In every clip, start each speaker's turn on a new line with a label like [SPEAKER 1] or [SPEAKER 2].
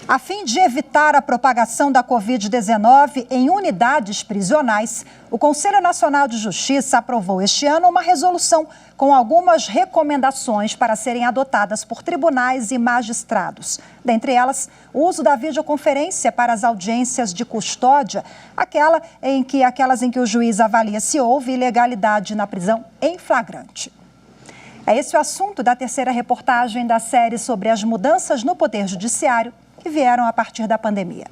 [SPEAKER 1] A fim de evitar a propagação da Covid-19 em unidades prisionais, o Conselho Nacional de Justiça aprovou este ano uma resolução com algumas recomendações para serem adotadas por tribunais e magistrados. Dentre elas, o uso da videoconferência para as audiências de custódia, aquelas em que o juiz avalia se houve ilegalidade na prisão em flagrante. É esse o assunto da terceira reportagem da série sobre as mudanças no Poder Judiciário que vieram a partir da pandemia.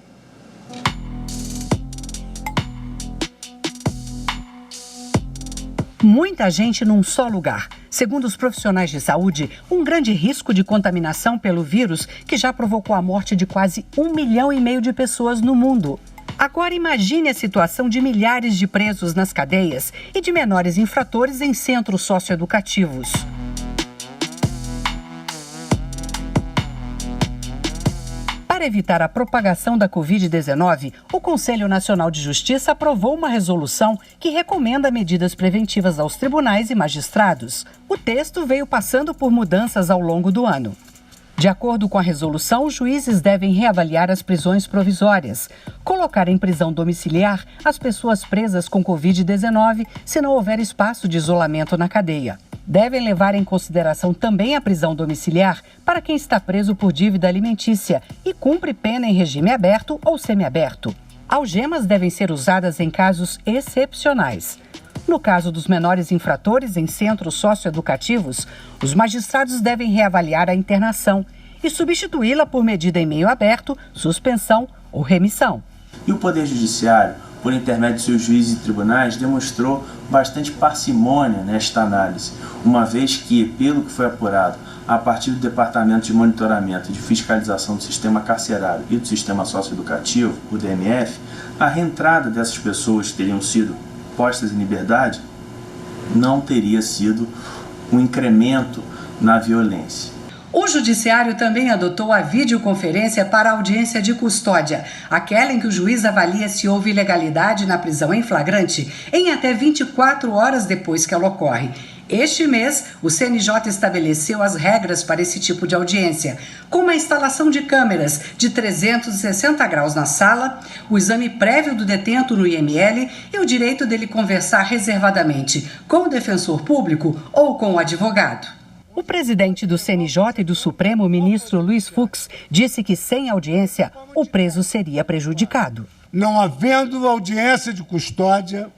[SPEAKER 2] Muita gente num só lugar. Segundo os profissionais de saúde, um grande risco de contaminação pelo vírus que já provocou a morte de quase 1,5 milhão de pessoas no mundo. Agora imagine a situação de milhares de presos nas cadeias e de menores infratores em centros socioeducativos. Para evitar a propagação da Covid-19, o Conselho Nacional de Justiça aprovou uma resolução que recomenda medidas preventivas aos tribunais e magistrados. O texto veio passando por mudanças ao longo do ano. De acordo com a resolução, os juízes devem reavaliar as prisões provisórias, colocar em prisão domiciliar as pessoas presas com Covid-19 se não houver espaço de isolamento na cadeia. Devem levar em consideração também a prisão domiciliar para quem está preso por dívida alimentícia e cumpre pena em regime aberto ou semiaberto. Algemas devem ser usadas em casos excepcionais. No caso dos menores infratores em centros socioeducativos, os magistrados devem reavaliar a internação e substituí-la por medida em meio aberto, suspensão ou remissão.
[SPEAKER 3] E o Poder Judiciário, por intermédio de seus juízes e tribunais, demonstrou bastante parcimônia nesta análise, uma vez que, pelo que foi apurado, a partir do Departamento de Monitoramento e de Fiscalização do Sistema Carcerário e do Sistema Socioeducativo, o DMF, a reentrada dessas pessoas que teriam sido postas em liberdade não teria sido um incremento na violência.
[SPEAKER 2] O Judiciário também adotou a videoconferência para a audiência de custódia, aquela em que o juiz avalia se houve ilegalidade na prisão em flagrante em até 24 horas depois que ela ocorre. Este mês, o CNJ estabeleceu as regras para esse tipo de audiência, com uma instalação de câmeras de 360 graus na sala, o exame prévio do detento no IML e o direito dele conversar reservadamente com o defensor público ou com o advogado. O presidente do CNJ e do Supremo, o ministro Luiz Fux, disse que sem audiência, o preso seria prejudicado.
[SPEAKER 4] Não havendo audiência de custódia,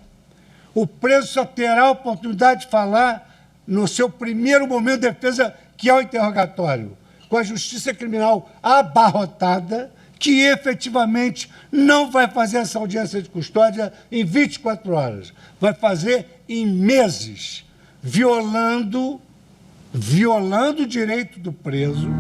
[SPEAKER 4] o preso só terá a oportunidade de falar no seu primeiro momento de defesa, que é o interrogatório, com a justiça criminal abarrotada, que efetivamente não vai fazer essa audiência de custódia em 24 horas, vai fazer em meses, violando o direito do preso.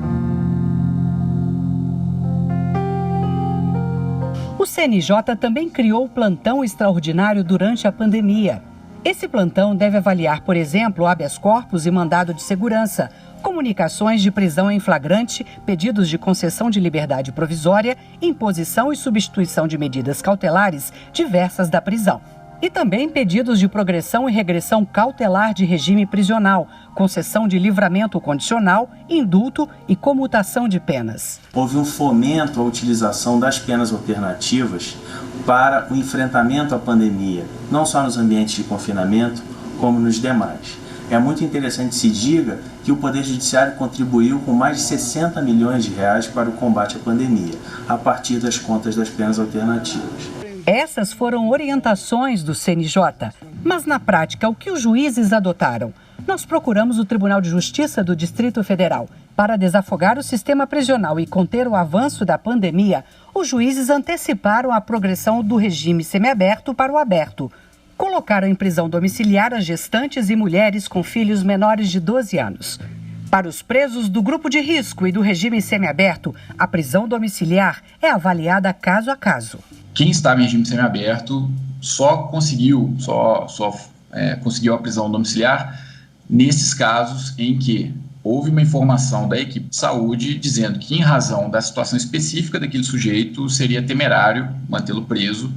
[SPEAKER 2] O CNJ também criou o plantão extraordinário durante a pandemia. Esse plantão deve avaliar, por exemplo, habeas corpus e mandado de segurança, comunicações de prisão em flagrante, pedidos de concessão de liberdade provisória, imposição e substituição de medidas cautelares diversas da prisão. E também pedidos de progressão e regressão cautelar de regime prisional, concessão de livramento condicional, indulto e comutação de penas.
[SPEAKER 3] Houve um fomento à utilização das penas alternativas para o enfrentamento à pandemia, não só nos ambientes de confinamento, como nos demais. É muito interessante que se diga que o Poder Judiciário contribuiu com mais de 60 milhões de reais para o combate à pandemia, a partir das contas das penas alternativas.
[SPEAKER 2] Essas foram orientações do CNJ, mas na prática, o que os juízes adotaram? Nós procuramos o Tribunal de Justiça do Distrito Federal. Para desafogar o sistema prisional e conter o avanço da pandemia, os juízes anteciparam a progressão do regime semiaberto para o aberto. Colocaram em prisão domiciliar as gestantes e mulheres com filhos menores de 12 anos. Para os presos do grupo de risco e do regime semiaberto, a prisão domiciliar é avaliada caso a caso.
[SPEAKER 5] Quem estava em regime semiaberto só conseguiu a prisão domiciliar nesses casos em que houve uma informação da equipe de saúde dizendo que, em razão da situação específica daquele sujeito, seria temerário mantê-lo preso.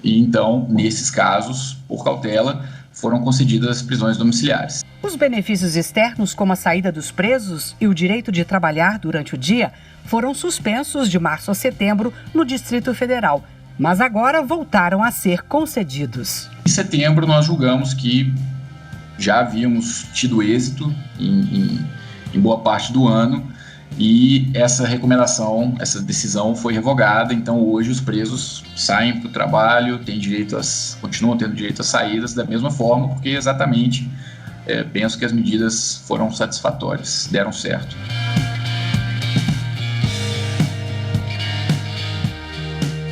[SPEAKER 5] E então, nesses casos, por cautela, foram concedidas as prisões domiciliares.
[SPEAKER 2] O Os benefícios externos, como a saída dos presos e o direito de trabalhar durante o dia, foram suspensos de março a setembro no Distrito Federal, mas agora voltaram a ser concedidos.
[SPEAKER 5] Em setembro, nós julgamos que já havíamos tido êxito em boa parte do ano e essa recomendação, essa decisão foi revogada. Então, hoje, os presos saem para o trabalho, continuam tendo direito às saídas da mesma forma, porque exatamente penso que as medidas foram satisfatórias, deram certo.